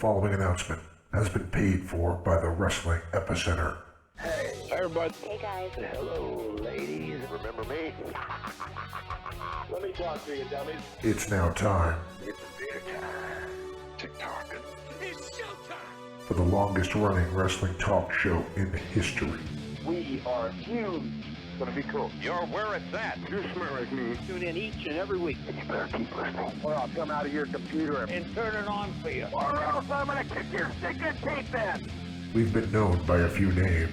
following announcement has been paid for by the Wrestling Epicenter. Hey, everybody. Hey, guys. Hello, ladies. Remember me? Let me talk to you, dummies. It's now time It's theater time. TikTok. It's showtime! for the longest running wrestling talk show in history. We are huge. It's gonna be cool. You're where it's at. You smell like me. Tune in each and every week. You better keep listening, or I'll come out of your computer And turn it on for you. or else I'm gonna kick your stinking teeth in. We've been known by a few names.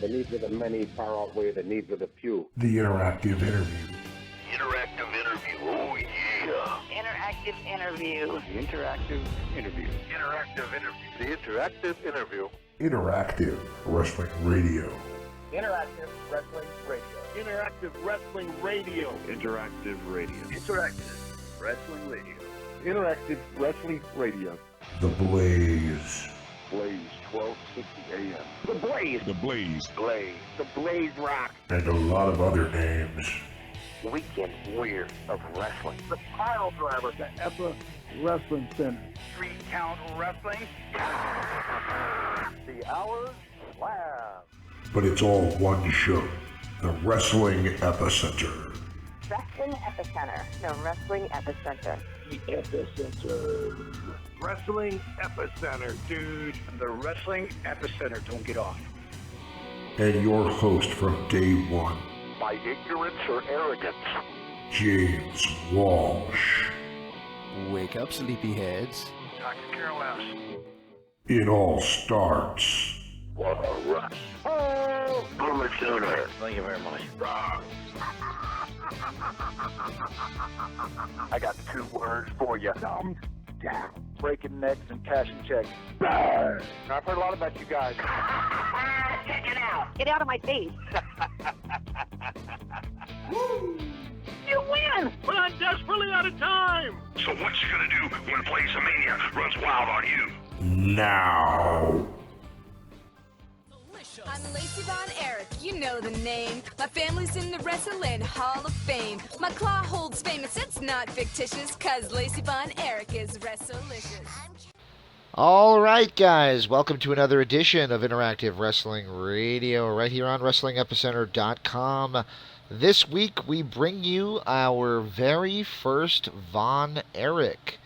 The needs of the many far outweigh the needs of the few. The Interactive Interview, Interactive interview. Oh, yeah. Interactive interview. The interactive interview. Interactive interview. The interactive interview. Interactive Wrestling Radio, Interactive wrestling radio. Interactive Wrestling Radio. Interactive radio. Interactive wrestling radio. Interactive wrestling radio. The Blaze, Blaze 1260 AM. The Blaze. The Blaze. Blaze. The Blaze Rock. and a lot of other names. Weekend Weird of Wrestling. The Pile Driver. The EPA Wrestling Center. 3 Count Wrestling. The Hours Lab. But it's all one show, the Wrestling Epicenter. Wrestling Epicenter. The Wrestling Epicenter. The Epicenter. Wrestling Epicenter, dude. The Wrestling Epicenter. Don't get off. And your host from day one, By ignorance or arrogance. James Walsh. Wake up, sleepyheads. Dr. Carol S. It all starts What a rush. Oh, Boomer Sooner. Thank you very much. I got 2 words for you. Thumbs down. Breaking necks and cashing checks. Burn. I've heard a lot about you guys. Check it out. Get out of my face. You win! But I'm desperately out of time! So what you gonna do when Plays-A-Mania runs wild on you? now. I'm Lacey Von Erich, you know the name. My family's in the Wrestling Hall of Fame. My claw holds famous, it's not fictitious, cause Lacey Von Erich is Wrestlicious. All right, guys, welcome to another edition of Interactive Wrestling Radio right here on WrestlingEpicenter.com. This week we bring you our very first Von Erich.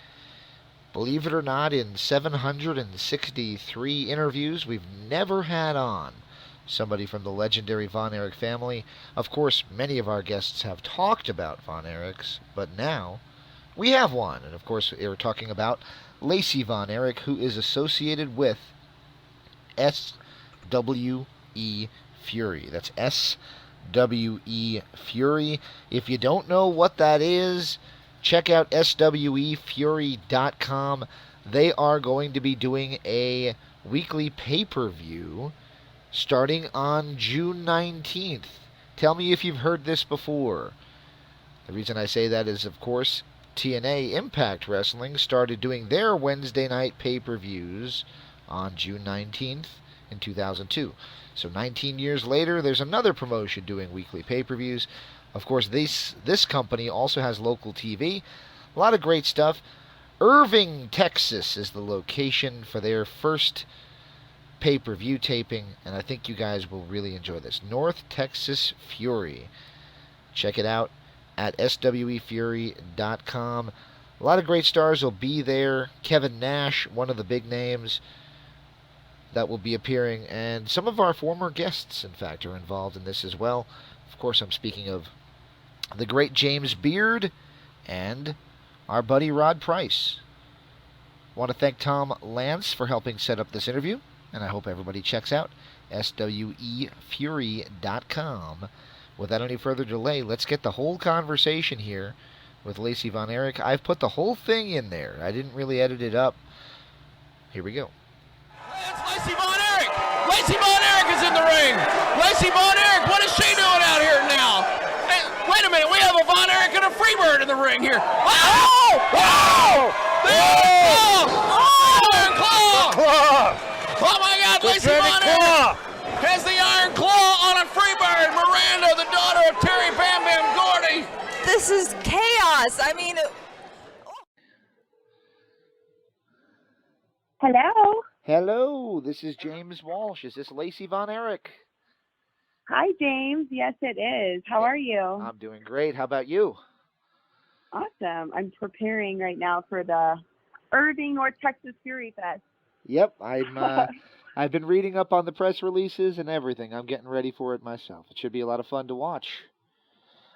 Believe it or not, in 763 interviews, we've never had on somebody from the legendary Von Erich family. Of course, many of our guests have talked about Von Erichs, but now we have one. And of course, we're talking about Lacey Von Erich, who is associated with SWE Fury. That's SWE Fury. If you don't know what that is, check out SWEFury.com. They are going to be doing a weekly pay-per-view starting on June 19th. Tell me if you've heard this before. The reason I say that is, of course, TNA Impact Wrestling started doing their Wednesday night pay-per-views on June 19th in 2002. So 19 years later, there's another promotion doing weekly pay-per-views. Of course, this company also has local TV. A lot of great stuff. Irving, Texas is the location for their first pay-per-view taping, and I think you guys will really enjoy this. North Texas Fury. Check it out at SWEFury.com. A lot of great stars will be there. Kevin Nash, one of the big names that will be appearing, and some of our former guests, in fact, are involved in this as well. Of course, I'm speaking of the great James Beard and our buddy Rod Price. I want to thank Tom Lance for helping set up this interview, and I hope everybody checks out SWEFury.com. Without any further delay, let's get the whole conversation here with Lacey Von Erich. I've put the whole thing in there. I didn't really edit it up. Here we go. It's Lacey Von Erich! Lacey Von Erich is in the ring! Lacey Von Erich, what is she doing out here now? Hey, wait a minute, we have a Von Erich and a Freebird in the ring here. Oh! Oh! Iron Claw! Oh my God, Lacey Von Erich has the Iron Claw on a Freebird. Miranda, the daughter of Terry Bam Bam Gordy. This is chaos. I mean, Hello. Hello, this is James Walsh. Is this Lacey Von Erich? Hi, James. Yes, it is. How are you? I'm doing great. How about you? Awesome. I'm preparing right now for the Irving, North Texas Fury Fest. Yep, I've been reading up on the press releases and everything. I'm getting ready for it myself. It should be a lot of fun to watch.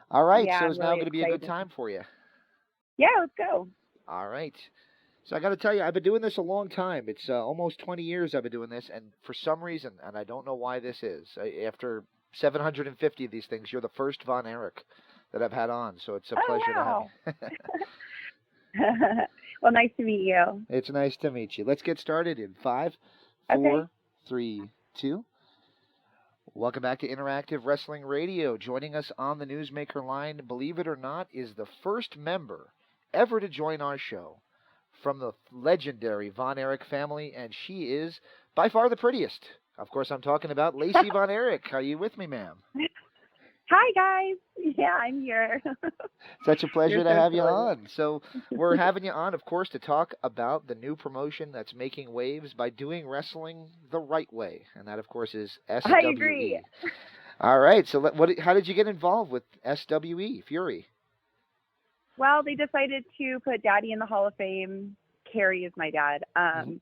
All right, Yeah, so I'm it's now really going to be a good excited. time for you. Yeah, let's go. All right. So I got to tell you, I've been doing this a long time. It's almost 20 years I've been doing this, and for some reason, and I don't know why this is, after 750 of these things, you're the first Von Erich that I've had on, so it's a pleasure to have you. Well, nice to meet you. It's nice to meet you. Let's get started in 5, 4, Okay. 3, 2. Welcome back to Interactive Wrestling Radio. Joining us on the Newsmaker line, believe it or not, is the first member ever to join our show from the legendary Von Erich family, and she is by far the prettiest. Of course, I'm talking about Lacey Von Erich. Are you with me, ma'am? Hi, guys. Yeah, I'm here. Such a pleasure You're to so have you silly. on. So we're having you on, of course, to talk about the new promotion that's making waves by doing wrestling the right way, and that, of course, is SWE. I agree. All right. So how did you get involved with SWE Fury? Well, they decided to put Daddy in the Hall of Fame. Kerry is my dad. And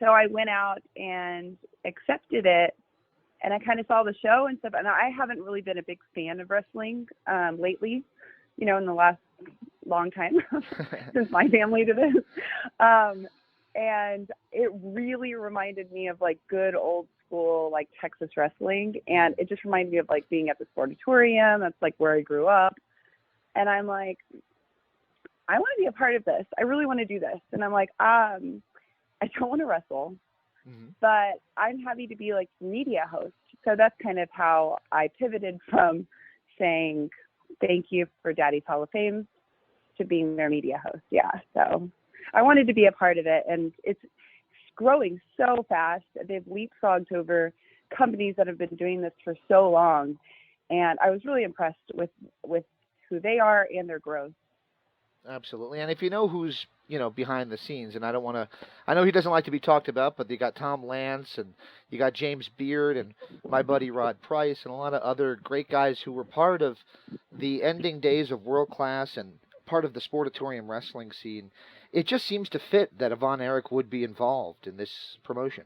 so I went out and accepted it, and I kind of saw the show and stuff. And I haven't really been a big fan of wrestling lately, in the last long time since my family did this. And it really reminded me of like good old school, like Texas wrestling. And it just reminded me of like being at the Sportatorium. That's like where I grew up. And I'm like, I want to be a part of this. I really want to do this. And I'm like, I don't want to wrestle, but I'm happy to be like media host. So that's kind of how I pivoted from saying thank you for Daddy's Hall of Fame to being their media host. Yeah. So I wanted to be a part of it, and it's growing so fast. They've leapfrogged over companies that have been doing this for so long. And I was really impressed with who they are and their growth. Absolutely. And if you know who's, behind the scenes, and I know he doesn't like to be talked about, but you got Tom Lance, and you got James Beard, and my buddy Rod Price, and a lot of other great guys who were part of the ending days of World Class and part of the Sportatorium wrestling scene. It just seems to fit that Von Erich would be involved in this promotion.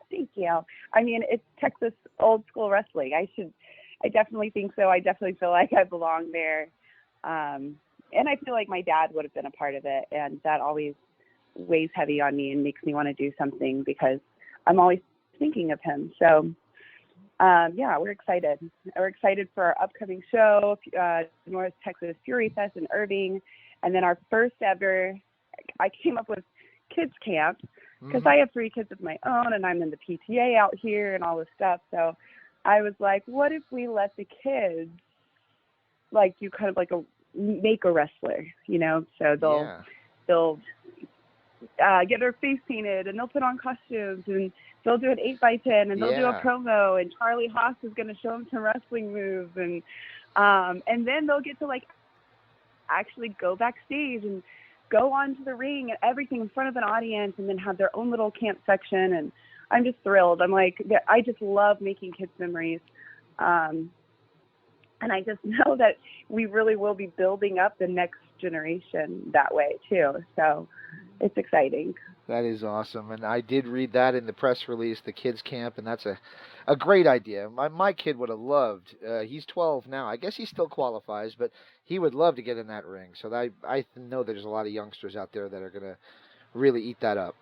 Thank you. I mean, it's Texas old school wrestling. I definitely think so. I definitely feel like I belong there. And I feel like my dad would have been a part of it, and that always weighs heavy on me and makes me want to do something because I'm always thinking of him. So, yeah, we're excited. We're excited for our upcoming show, North Texas Fury Fest in Irving, and then our first ever, I came up with kids camp because I have 3 kids of my own, and I'm in the PTA out here and all this stuff. So I was like, what if we let the kids like do kind of like make a wrestler, so they'll get their face painted, and they'll put on costumes, and they'll do an 8x10, and they'll do a promo, and Charlie Haas is going to show them some wrestling moves, and then they'll get to like actually go backstage and go onto the ring and everything in front of an audience, and then have their own little camp section. And I'm just thrilled. I'm like, I just love making kids memories. And I just know that we really will be building up the next generation that way, too. So it's exciting. That is awesome. And I did read that in the press release, the kids camp, and that's a great idea. My kid would have loved, he's 12 now. I guess he still qualifies, but he would love to get in that ring. So I know there's a lot of youngsters out there that are going to really eat that up.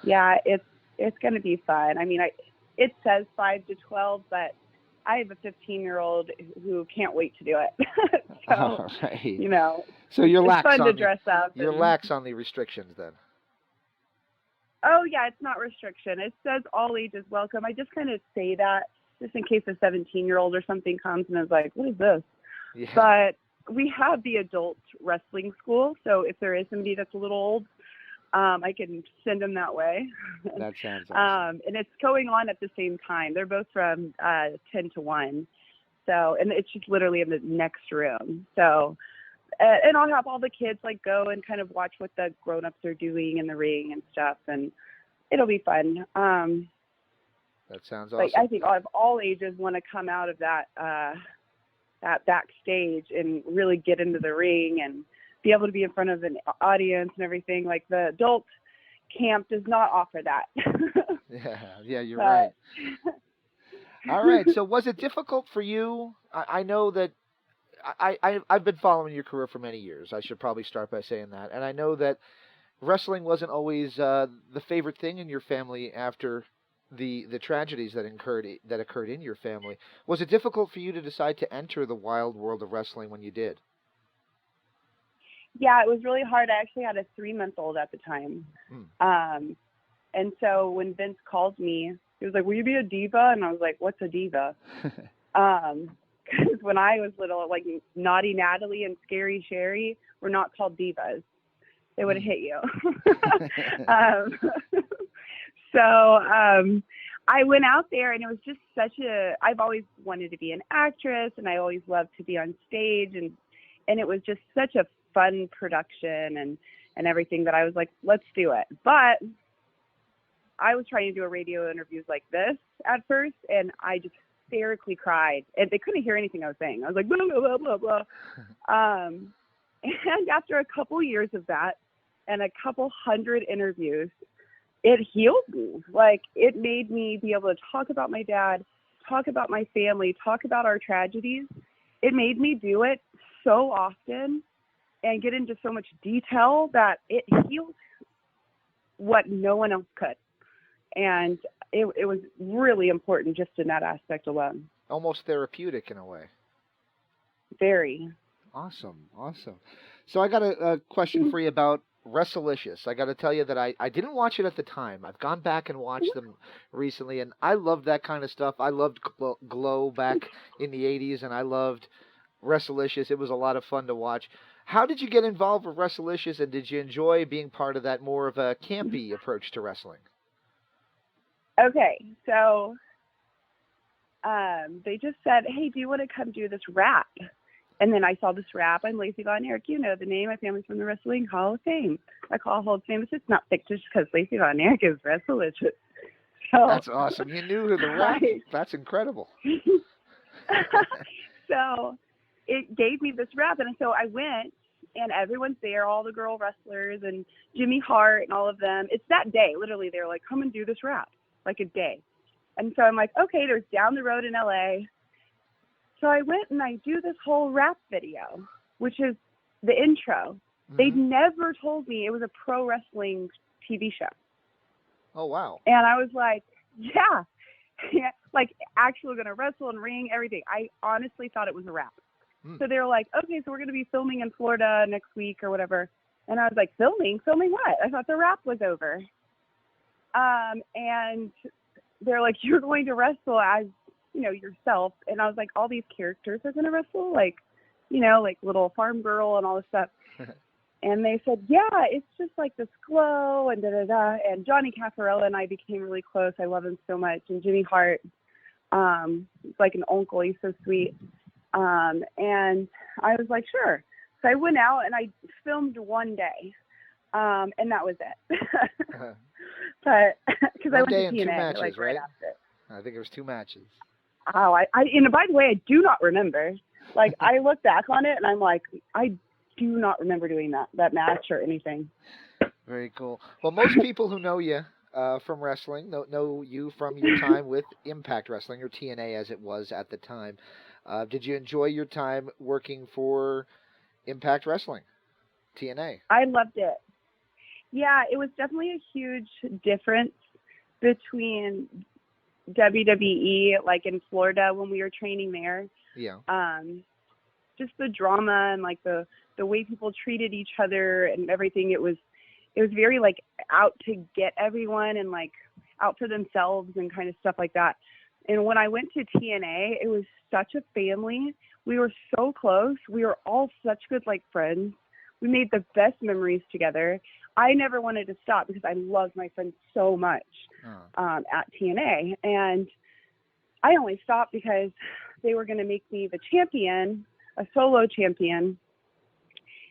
Yeah, it's going to be fun. I mean, it says 5 to 12, but I have a 15-year-old who can't wait to do it. So, all right. So you're lax fun on to dress up. You're lax on the restrictions then. Oh, yeah, it's not restriction. It says all ages welcome. I just kind of say that just in case a 17-year-old or something comes and is like, what is this? Yeah. But we have the adult wrestling school, so if there is somebody that's a little old, I can send them that way. That sounds awesome. And it's going on at the same time. They're both from 10 to 1. So, and it's just literally in the next room. So and I'll have all the kids like go and kind of watch what the grown-ups are doing in the ring and stuff, and it'll be fun. That sounds awesome. Like, I think all ages want to come out of that that backstage and really get into the ring and be able to be in front of an audience and everything. Like, the adult camp does not offer that. Yeah, you're right. All right. So was it difficult for you? I know that I've been following your career for many years. I should probably start by saying that. And I know that wrestling wasn't always the favorite thing in your family after the tragedies that occurred in your family. Was it difficult for you to decide to enter the wild world of wrestling when you did? Yeah, it was really hard. I actually had a 3-month-old at the time. And so when Vince called me, he was like, "Will you be a diva?" And I was like, "What's a diva?" Because when I was little, like Naughty Natalie and Scary Sherry were not called divas. They would have hit you. I went out there, and it was just I've always wanted to be an actress, and I always loved to be on stage, and it was just such a fun production and everything that I was like, let's do it. But I was trying to do a radio interviews like this at first, and I just hysterically cried, and they couldn't hear anything I was saying. I was like, blah, blah, blah, blah, blah. And after a couple years of that and a couple hundred interviews, it healed me. Like, it made me be able to talk about my dad, talk about my family, talk about our tragedies. It made me do it so often and get into so much detail that it healed what no one else could. And it was really important just in that aspect alone. Almost therapeutic in a way. Very. Awesome. So I got a question for you about Wrestlicious. I got to tell you that I didn't watch it at the time. I've gone back and watched them recently, and I loved that kind of stuff. I loved Glow back in the 80s, and I loved Wrestlicious. It was a lot of fun to watch. How did you get involved with Wrestlicious, and did you enjoy being part of that more of a campy approach to wrestling? Okay, so they just said, "Hey, do you want to come do this rap?" And then I saw this rap. I'm Lacey Von Erich. You know the name. My family's from the Wrestling Hall of Fame. My call holds famous. It's not fictitious because Lacey Von Erich is Wrestlicious. So, that's awesome. You knew who the rap. That's incredible. So it gave me this rap, and so I went, and everyone's there, all the girl wrestlers and Jimmy Hart and all of them. It's that day, literally. They're like, "Come and do this rap," like a day. And so I'm like, okay, there's down the road in LA. So I went and I do this whole rap video, which is the intro. Mm-hmm. They never told me it was a pro wrestling TV show. Oh, wow. And I was like, yeah, like actually going to wrestle and ring, everything. I honestly thought it was a rap. So they were like, okay, so we're going to be filming in Florida next week or whatever. And I was like, filming what? I thought the rap was over. And they're like, you're going to wrestle as, yourself. And I was like, all these characters are going to wrestle, like, like little farm girl and all this stuff. And they said, yeah, it's just like this glow and da-da-da. And Johnny Caffarella and I became really close. I love him so much. And Jimmy Hart, he's like an uncle. He's so sweet. And I was like, sure. So I went out and I filmed one day. And that was it. But because I went to TNA matches, like right after. I think it was 2 matches. Oh, and by the way, I do not remember. Like, I look back on it and I'm like, I do not remember doing that match or anything. Very cool. Well, most people who know you from wrestling know you from your time with Impact Wrestling, or TNA as it was at the time. Did you enjoy your time working for Impact Wrestling, TNA? I loved it. Yeah, it was definitely a huge difference between WWE, like in Florida when we were training there. Yeah. Just the drama and like the way people treated each other and everything. It was very like out to get everyone and like out for themselves and kind of stuff like that. And when I went to TNA, it was such a family. We were so close. We were all such good like friends. We made the best memories together. I never wanted to stop because I loved my friends so much at TNA. And I only stopped because they were going to make me the champion, a solo champion.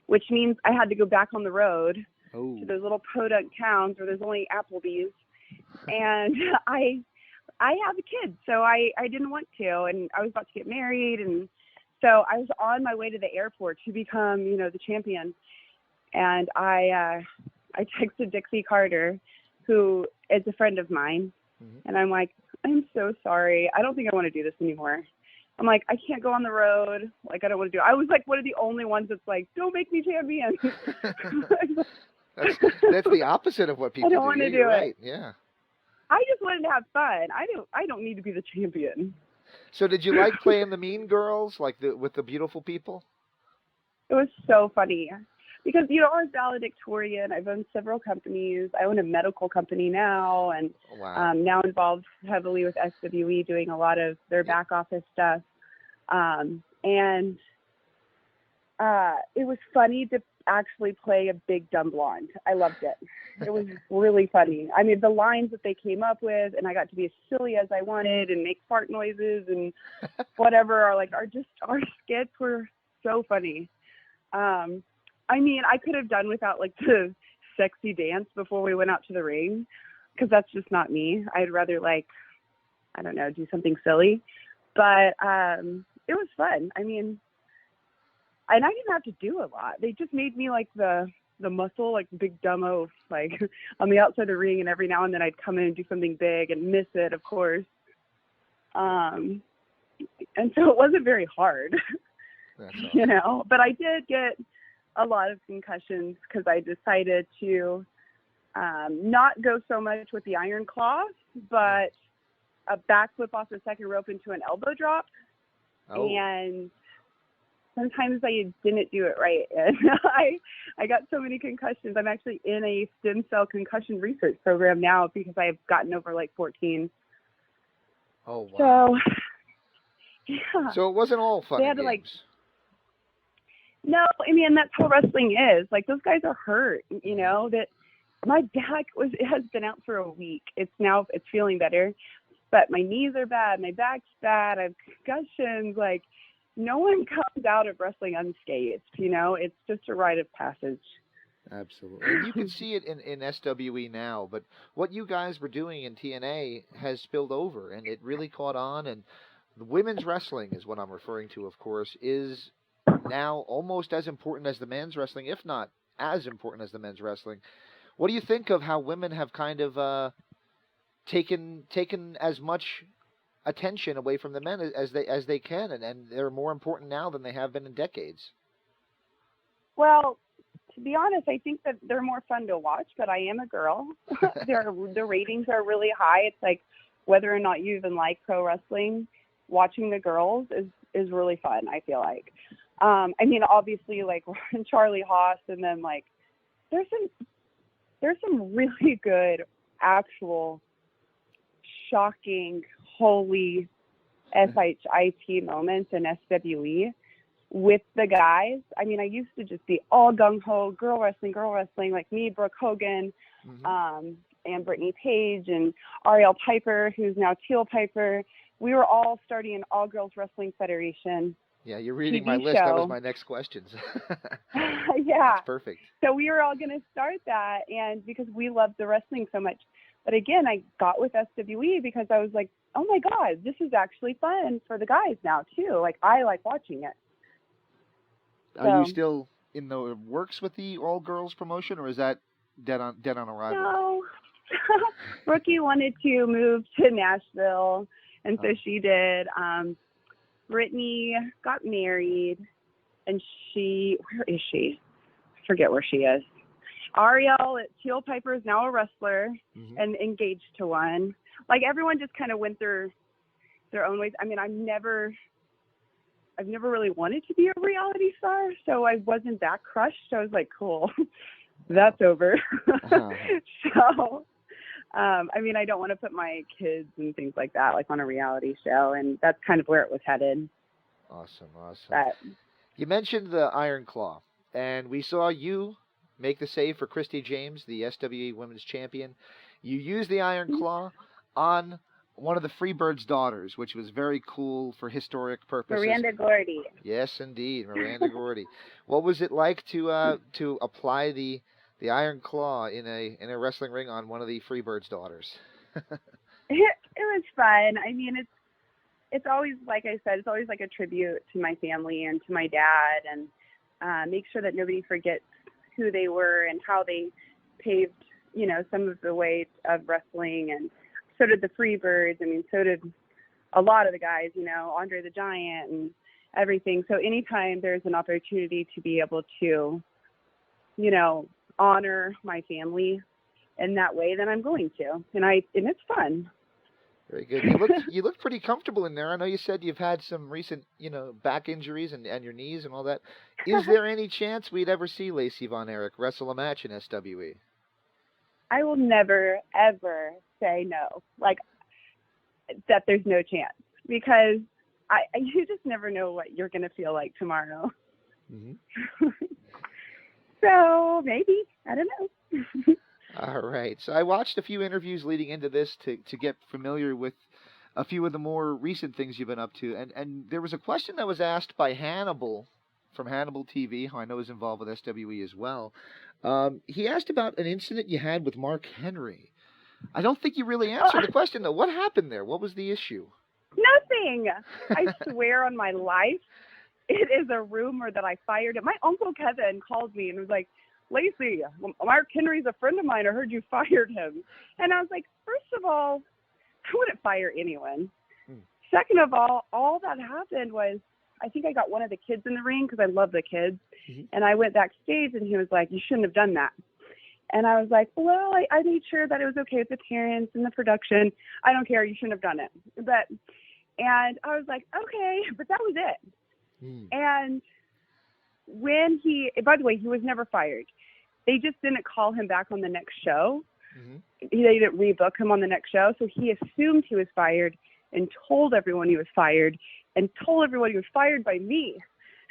which means I had to go back on the road Oh. to those little podunk towns where there's only Applebee's. And I have a kid, so I didn't want to, and I was about to get married, and so I was on my way to the airport to become, the champion. And I texted Dixie Carter, who is a friend of mine, and I'm like, I'm so sorry. I don't think I want to do this anymore. I'm like, I can't go on the road. Like, I don't want to do it. I was like one of the only ones that's like, don't make me champion. That's the opposite of what people do. I don't want to do right. it. Yeah. I just wanted to have fun. I don't need to be the champion. So did you like playing the mean girls, like with the beautiful people? It was so funny because, I was valedictorian. I've owned several companies. I own a medical company now, and Wow. now involved heavily with SWE, doing a lot of their back office stuff. And it was funny to actually play a big dumb blonde. I loved it. It was really funny. I mean, the lines that they came up with, and I got to be as silly as I wanted and make fart noises and whatever. Our skits were so funny. I mean, I could have done without like the sexy dance before we went out to the ring, because that's just not me. I'd rather do something silly. But it was fun. I mean, and I didn't have to do a lot. They just made me like the muscle, like big dumbo, like on the outside of the ring, and every now and then I'd come in and do something big and miss it, of course. And so it wasn't very hard, That's awesome. But I did get a lot of concussions because I decided to not go so much with the iron claw, but a backflip off the second rope into an elbow drop. Oh. And sometimes I didn't do it right. And I got so many concussions. I'm actually in a stem cell concussion research program now because I've gotten over like 14. Oh, wow. So, yeah. So it wasn't all fun They and had to, games. No, I mean, that's how wrestling is. Like, those guys are hurt, that my back has been out for a week. It's feeling better, but my knees are bad. My back's bad. I have concussions. Like, no one comes out of wrestling unscathed, it's just a rite of passage. Absolutely. And you can see it in SWE now, but what you guys were doing in TNA has spilled over, and it really caught on, and the women's wrestling is what I'm referring to, of course, is now almost as important as the men's wrestling, if not as important as the men's wrestling. What do you think of how women have kind of taken as much attention away from the men as they can, and they're more important now than they have been in decades? Well, to be honest, I think that they're more fun to watch, but I am a girl. The ratings are really high. It's like whether or not you even like pro wrestling, watching the girls is really fun, I feel like. I mean, obviously, like Charlie Haas, and then like there's some really good, actual, shocking, holy SHIT moments in SWE with the guys. I mean, I used to just be all gung-ho, girl wrestling, like me, Brooke Hogan, and Brittany Page, and Ariel Piper, who's now Teal Piper. We were all starting an all-girls wrestling federation. Yeah, you're reading TV my list. That was show. my next questions. Yeah. That's perfect. So we were all going to start that, and because we loved the wrestling so much. But again, I got with SWE because I was like, oh my God, this is actually fun for the guys now too. Like, I like watching it. Are you still in the works with the all-girls promotion, or is that dead on arrival? No. Brookie wanted to move to Nashville, and so she did. Brittany got married, and where is she? I forget where she is. Ariel at Teal Piper is now a wrestler and engaged to one. Like, everyone just kind of went their own ways. I mean, I've never really wanted to be a reality star, so I wasn't that crushed. I was like, cool, that's over. So, I mean, I don't want to put my kids and things like that, like, on a reality show, and that's kind of where it was headed. Awesome. But, you mentioned the Iron Claw, and we saw you make the save for Christy James, the SWE Women's Champion. You used the Iron Claw on one of the Freebirds' daughters, which was very cool for historic purposes. Miranda Gordy. Yes, indeed, Miranda Gordy. What was it like to apply the Iron Claw in a wrestling ring on one of the Freebirds' daughters? It was fun. I mean, it's always, like I said, it's always like a tribute to my family and to my dad, and make sure that nobody forgets who they were and how they paved, you know, some of the way of wrestling. And so did the Freebirds. I mean, so did a lot of the guys, you know, Andre the Giant and everything. So anytime there's an opportunity to be able to, you know, honor my family in that way, then I'm going to. And it's fun. Very good. You look pretty comfortable in there. I know you said you've had some recent, you know, back injuries and your knees and all that. Is there any chance we'd ever see Lacey Von Erich wrestle a match in SWE? I will never, ever say no, like that there's no chance, because you just never know what you're going to feel like tomorrow. Mm-hmm. So maybe, I don't know. All right. So I watched a few interviews leading into this to get familiar with a few of the more recent things you've been up to. And there was a question that was asked by Hannibal from Hannibal TV, who I know is involved with SWE as well. He asked about an incident you had with Mark Henry. I don't think you really answered the question, though. What happened there? What was the issue? Nothing. I swear on my life, it is a rumor that I fired him. My Uncle Kevin called me and was like, Lacey, Mark Henry's a friend of mine. I heard you fired him. And I was like, first of all, I wouldn't fire anyone. Second of all that happened was, I think I got one of the kids in the ring because I love the kids. Mm-hmm. And I went backstage and he was like, you shouldn't have done that. And I was like, well, I made sure that it was okay with the parents and the production. I don't care. You shouldn't have done it. And I was like, okay, but that was it. And when by the way, he was never fired. They just didn't call him back on the next show. Mm-hmm. They didn't rebook him on the next show. So he assumed he was fired and told everyone he was fired and told everyone he was fired by me,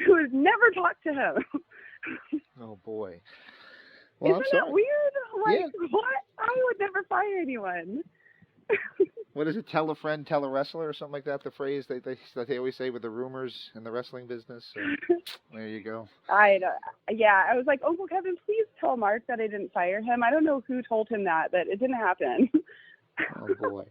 who has never talked to him. Oh, boy. Well, Isn't that weird? Like, what? I would never fire anyone. What is it? Tell a friend, tell a wrestler, or something like that. The phrase that they always say with the rumors in the wrestling business. So, there you go. I was like, Uncle Kevin, please tell Mark that I didn't fire him. I don't know who told him that, but it didn't happen. Oh boy.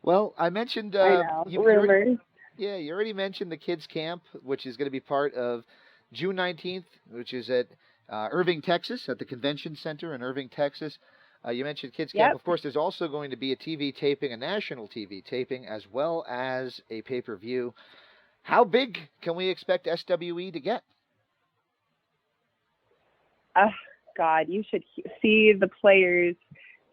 Well, I mentioned rumors. You already mentioned the kids camp, which is going to be part of June 19th, which is at Irving, Texas, at the Convention Center in Irving, Texas. You mentioned kids camp. Of course, there's also going to be a TV taping, a national TV taping, as well as a pay-per-view. How big can we expect SWE to get? God, you should see the players,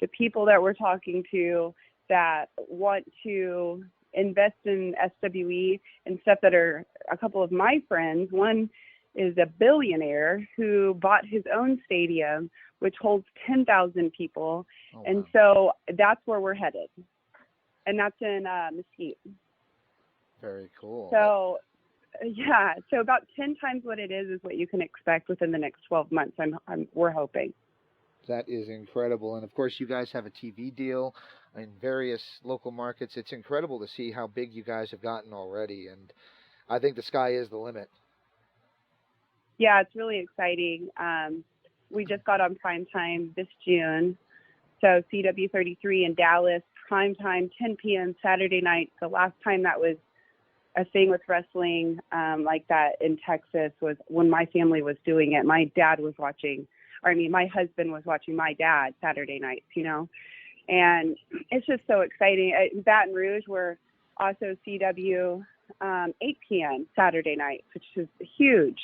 the people that we're talking to that want to invest in SWE and stuff that are a couple of my friends. One is a billionaire who bought his own stadium, which holds 10,000 people. Oh, wow. And so that's where we're headed. And that's in Mesquite. Very cool. So, so about 10 times what it is what you can expect within the next 12 months, we're hoping. That is incredible. And, of course, you guys have a TV deal in various local markets. It's incredible to see how big you guys have gotten already. And I think the sky is the limit. Yeah, it's really exciting. We just got on primetime this June. So CW33 in Dallas, primetime, 10 p.m. Saturday night. The last time that was a thing with wrestling like that in Texas was when my family was doing it. My dad was watching, my husband was watching my dad Saturday nights, And it's just so exciting. At Baton Rouge, we're also CW 8 p.m. Saturday nights, which is huge.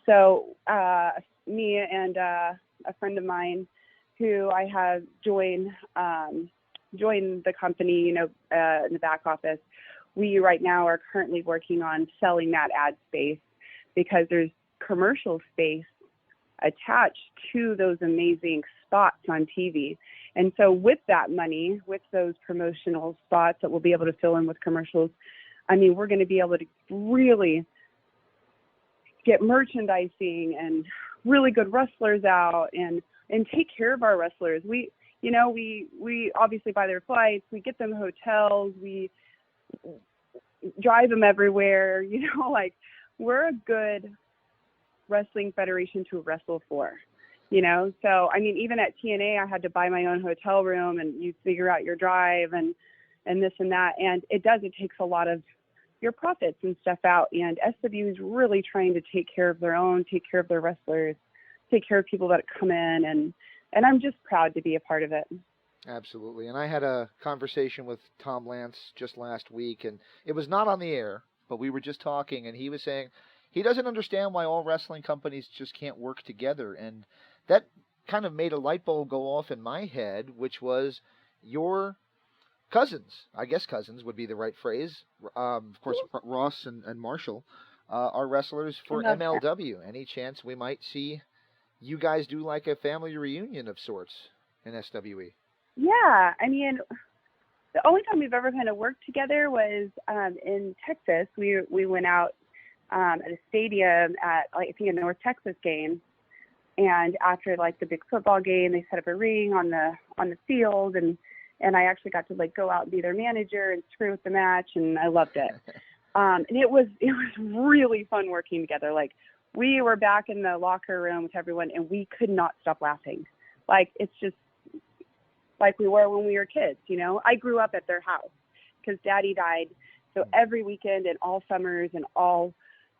So me and a friend of mine who I have joined the company, in the back office, we right now are currently working on selling that ad space because there's commercial space attached to those amazing spots on TV. And so with that money, with those promotional spots that we'll be able to fill in with commercials, we're going to be able to really get merchandising and really good wrestlers out and take care of our wrestlers. You know, we obviously buy their flights, we get them hotels, we drive them everywhere. You know, like, we're a good wrestling federation to wrestle for. You know, so I mean, even at TNA, I had to buy my own hotel room, and you figure out your drive and this and that, and it takes a lot of your profits and stuff out. And SWE is really trying to take care of their own, take care of their wrestlers, take care of people that come in, and I'm just proud to be a part of it. Absolutely. And I had a conversation with Tom Lance just last week, and it was not on the air, but we were just talking, and he was saying he doesn't understand why all wrestling companies just can't work together. And that kind of made a light bulb go off in my head, which was your cousins. I guess cousins would be the right phrase. Of course, Ross and Marshall are wrestlers for MLW. Any chance we might see you guys do like a family reunion of sorts in SWE? Yeah, I mean, the only time we've ever kind of worked together was in Texas. We went out at a stadium at, like, I think, a North Texas game. And after, like, the big football game, they set up a ring on the field, and I actually got to, like, go out and be their manager and screw with the match, and I loved it. And it was really fun working together. Like, we were back in the locker room with everyone, and we could not stop laughing. Like, it's just like we were when we were kids, you know. I grew up at their house because Daddy died, so every weekend and all summers and all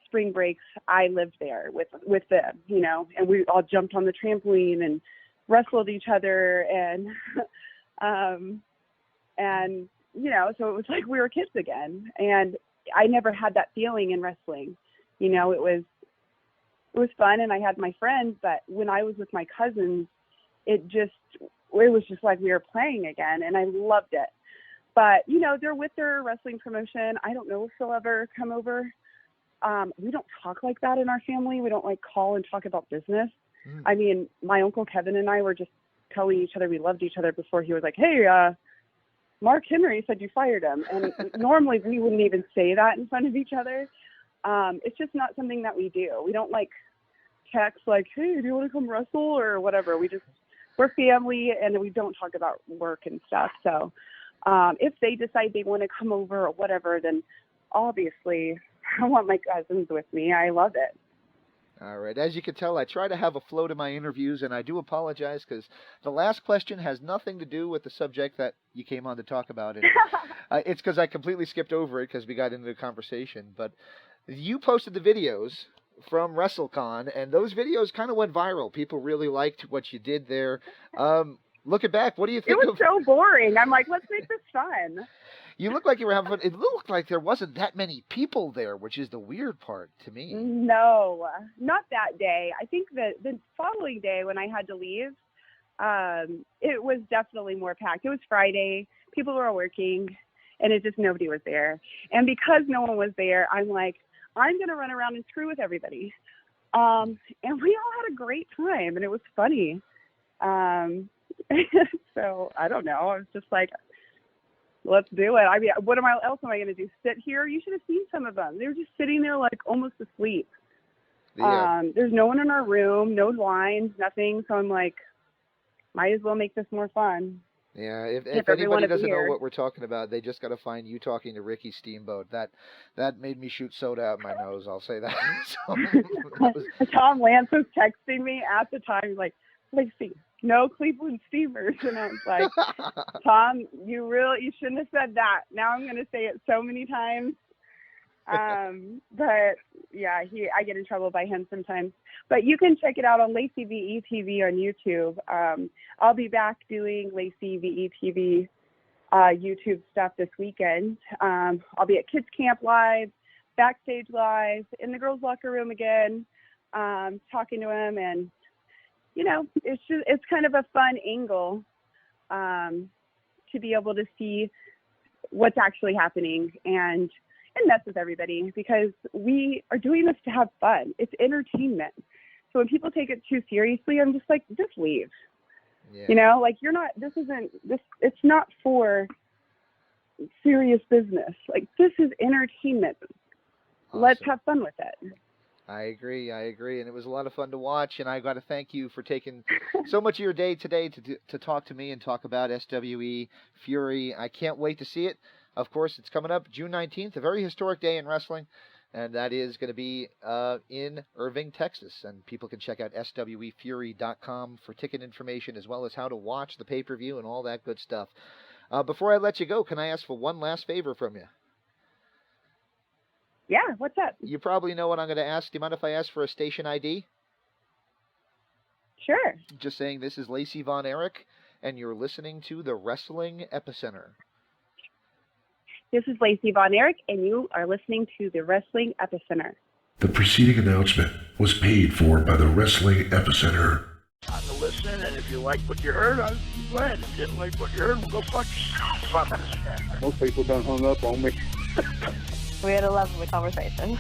spring breaks, I lived there with them, you know, and we all jumped on the trampoline and wrestled each other, and and you know, so it was like we were kids again. And I never had that feeling in wrestling, you know. It was fun, and I had my friends, but when I was with my cousins, it was just like we were playing again, and I loved it. But you know, they're with their wrestling promotion. I don't know if they'll ever come over. We don't talk like that in our family. We don't, like, call and talk about business. I mean, my Uncle Kevin and I were just telling each other we loved each other before he was like, hey, Mark Henry said you fired him. And normally we wouldn't even say that in front of each other. It's just not something that we do. We don't, like, text like, hey, do you want to come wrestle or whatever. We're family, and we don't talk about work and stuff. So if they decide they want to come over or whatever, then obviously I want my cousins with me. I love it. All right. As you can tell, I try to have a flow to my interviews, and I do apologize because the last question has nothing to do with the subject that you came on to talk about. And it's because I completely skipped over it because we got into the conversation. But you posted the videos from WrestleCon, and those videos kind of went viral. People really liked what you did there. Looking back, what do you think? It was so boring. I'm like, let's make this fun. You look like you were having fun. It looked like there wasn't that many people there, which is the weird part to me. No, not that day. I think the following day when I had to leave, it was definitely more packed. It was Friday. People were working, and it just nobody was there. And because no one was there, I'm like, I'm going to run around and screw with everybody. And we all had a great time, and it was funny. So I don't know. I was just like, let's do it. I mean, what else am I going to do? Sit here? You should have seen some of them. They were just sitting there like almost asleep. Yeah. There's no one in our room, no lines, nothing. So I'm like, might as well make this more fun. Yeah, if anybody doesn't know what we're talking about, they just got to find you talking to Ricky Steamboat. That made me shoot soda out my nose, I'll say that. Tom Lance was texting me at the time, like, Lacey, no Cleveland Steamers. And I was like, Tom, you shouldn't have said that. Now I'm going to say it so many times. But yeah, I get in trouble by him sometimes. But you can check it out on Lacey VE TV on YouTube. I'll be back doing Lacey VE TV YouTube stuff this weekend. I'll be at Kids Camp Live, Backstage Live, in the girls' locker room again, talking to them. And, you know, it's kind of a fun angle to be able to see what's actually happening and mess with everybody, because we are doing this to have fun. It's entertainment. So when people take it too seriously, I'm just like, just leave. Yeah. You know, like it's not for serious business. Like, this is entertainment. Awesome. Let's have fun with it. I agree, and it was a lot of fun to watch, and I got to thank you for taking so much of your day today to talk to me and talk about SWE Fury. I can't wait to see it. Of course, it's coming up June 19th, a very historic day in wrestling, and that is going to be in Irving, Texas, and people can check out SWEfury.com for ticket information as well as how to watch the pay-per-view and all that good stuff. Before I let you go, can I ask for one last favor from you? Yeah, what's up? You probably know what I'm going to ask. Do you mind if I ask for a station ID? Sure. Just saying, this is Lacey Von Erich, and you're listening to the Wrestling Epicenter. This is Lacey Von Erich, and you are listening to the Wrestling Epicenter. The preceding announcement was paid for by the Wrestling Epicenter. On the listen, and if you like what you heard, I'm glad. If you didn't like what you heard, go fuck yourself. Most people don't hung up on me. We had a lovely conversation.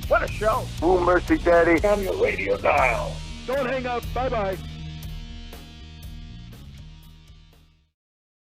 What a show. Oh, mercy, Daddy. On your radio dial. Don't hang up. Bye-bye.